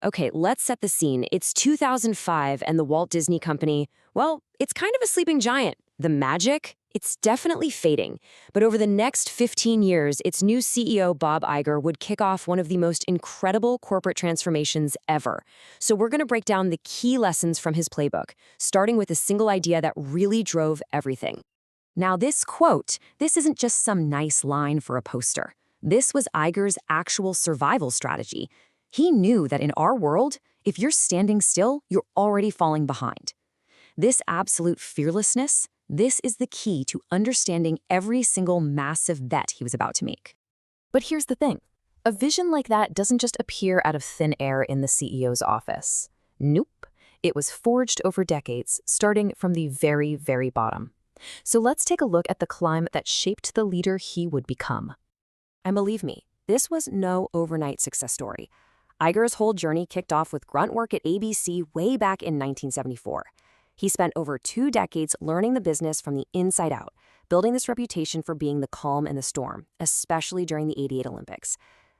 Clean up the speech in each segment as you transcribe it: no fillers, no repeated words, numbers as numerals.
Okay, let's set the scene. It's 2005, and the Walt Disney Company, well, it's kind of a sleeping giant. The magic? It's definitely fading. But over the next 15 years, its new CEO, Bob Iger, would kick off one of the most incredible corporate transformations ever. So we're going to break down the key lessons from his playbook, starting with a single idea that really drove everything. Now, this quote, this isn't just some nice line for a poster. This was Iger's actual survival strategy. He knew that in our world, if you're standing still, you're already falling behind. This absolute fearlessness, this is the key to understanding every single massive bet he was about to make. But here's the thing. A vision like that doesn't just appear out of thin air in the CEO's office. Nope. It was forged over decades, starting from the very, very bottom. So let's take a look at the climb that shaped the leader he would become. And believe me, this was no overnight success story. Iger's whole journey kicked off with grunt work at ABC way back in 1974. He spent over 2 decades learning the business from the inside out, building this reputation for being the calm in the storm, especially during the '88 Olympics.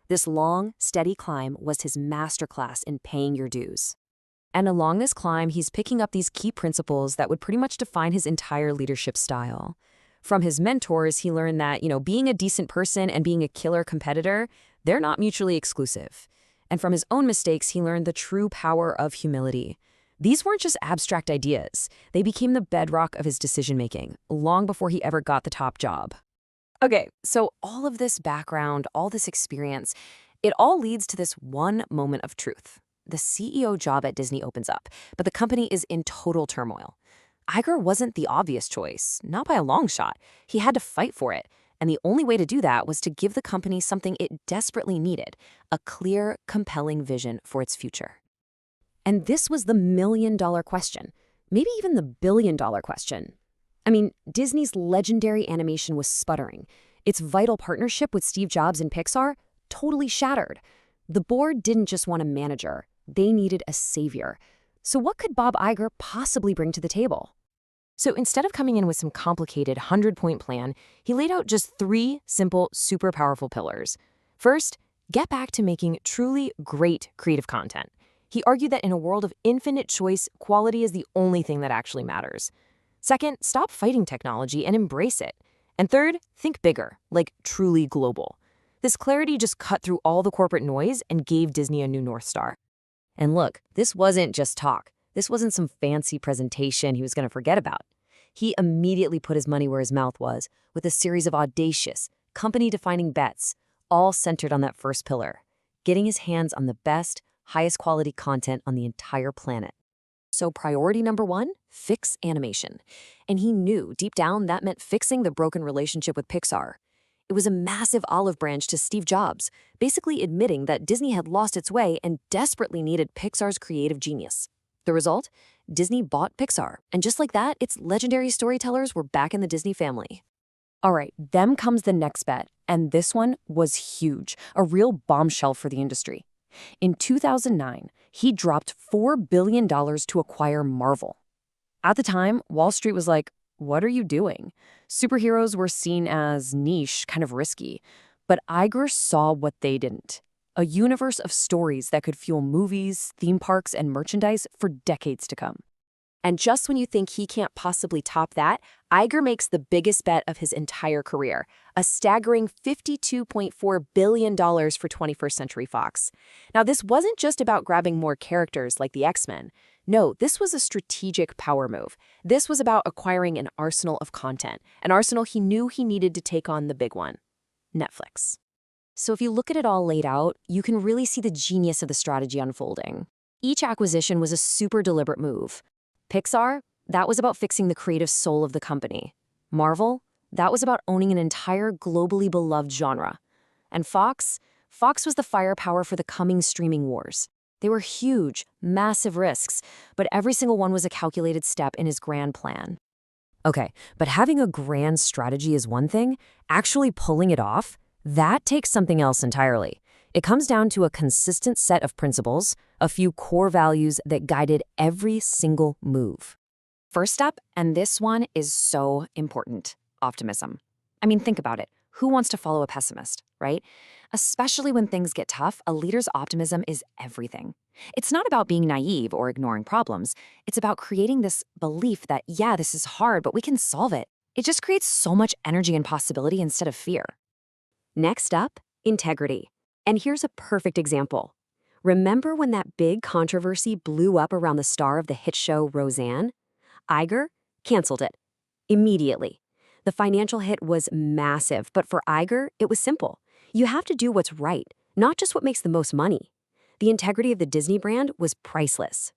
This long, steady climb was his masterclass in paying your dues. And along this climb, he's picking up these key principles that would pretty much define his entire leadership style. From his mentors, he learned that, being a decent person and being a killer competitor, they're not mutually exclusive. And from his own mistakes, he learned the true power of humility. These weren't just abstract ideas. They became the bedrock of his decision-making, long before he ever got the top job. Okay, so all of this background, all this experience, it all leads to this one moment of truth. The CEO job at Disney opens up, but the company is in total turmoil. Iger wasn't the obvious choice, not by a long shot. He had to fight for it. And the only way to do that was to give the company something it desperately needed, a clear, compelling vision for its future. And this was the million-dollar question, maybe even the billion-dollar question. I mean, Disney's legendary animation was sputtering. Its vital partnership with Steve Jobs and Pixar totally shattered. The board didn't just want a manager, they needed a savior. So what could Bob Iger possibly bring to the table? So instead of coming in with some complicated 100-point plan, he laid out just 3 simple, super powerful pillars. First, get back to making truly great creative content. He argued that in a world of infinite choice, quality is the only thing that actually matters. Second, stop fighting technology and embrace it. And third, think bigger, like truly global. This clarity just cut through all the corporate noise and gave Disney a new North Star. And look, this wasn't just talk. This wasn't some fancy presentation he was going to forget about. He immediately put his money where his mouth was, with a series of audacious, company-defining bets, all centered on that first pillar, getting his hands on the best, highest quality content on the entire planet. So priority number 1, fix animation. And he knew deep down that meant fixing the broken relationship with Pixar. It was a massive olive branch to Steve Jobs, basically admitting that Disney had lost its way and desperately needed Pixar's creative genius. The result? Disney bought Pixar, and just like that, its legendary storytellers were back in the Disney family. All right, then comes the next bet, and this one was huge, a real bombshell for the industry. In 2009, he dropped $4 billion to acquire Marvel. At the time, Wall Street was like, what are you doing? Superheroes were seen as niche, kind of risky. But Iger saw what they didn't. A universe of stories that could fuel movies, theme parks, and merchandise for decades to come. And just when you think he can't possibly top that, Iger makes the biggest bet of his entire career, a staggering $52.4 billion for 21st Century Fox. Now, this wasn't just about grabbing more characters like the X-Men. No, this was a strategic power move. This was about acquiring an arsenal of content, an arsenal he knew he needed to take on the big one, Netflix. So if you look at it all laid out, you can really see the genius of the strategy unfolding. Each acquisition was a super deliberate move. Pixar, that was about fixing the creative soul of the company. Marvel, that was about owning an entire globally beloved genre. And Fox was the firepower for the coming streaming wars. They were huge, massive risks, but every single one was a calculated step in his grand plan. Okay, but having a grand strategy is one thing. Actually pulling it off, that takes something else entirely. It comes down to a consistent set of principles, a few core values that guided every single move. First up, and this one is so important, optimism. I mean, think about it. Who wants to follow a pessimist, right? Especially when things get tough, a leader's optimism is everything. It's not about being naive or ignoring problems. It's about creating this belief that, yeah, this is hard, but we can solve it. It just creates so much energy and possibility instead of fear. Next up, integrity. And here's a perfect example. Remember when that big controversy blew up around the star of the hit show Roseanne? Iger canceled it immediately. The financial hit was massive, but for Iger, it was simple. You have to do what's right, not just what makes the most money. The integrity of the Disney brand was priceless.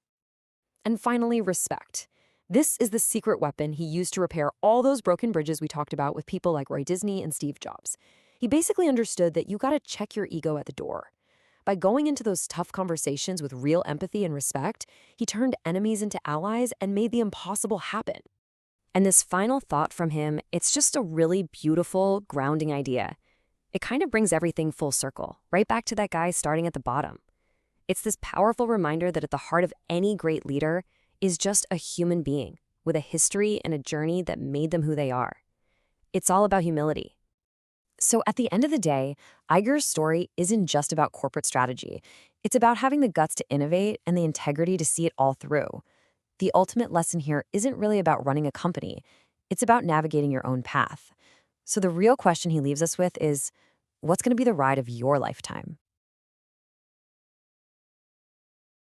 And finally, respect. This is the secret weapon he used to repair all those broken bridges we talked about with people like Roy Disney and Steve Jobs. He basically understood that you gotta check your ego at the door. By going into those tough conversations with real empathy and respect, he turned enemies into allies and made the impossible happen. And this final thought from him, it's just a really beautiful, grounding idea. It kind of brings everything full circle, right back to that guy starting at the bottom. It's this powerful reminder that at the heart of any great leader is just a human being with a history and a journey that made them who they are. It's all about humility. So at the end of the day, Iger's story isn't just about corporate strategy. It's about having the guts to innovate and the integrity to see it all through. The ultimate lesson here isn't really about running a company. It's about navigating your own path. So the real question he leaves us with is, what's going to be the ride of your lifetime?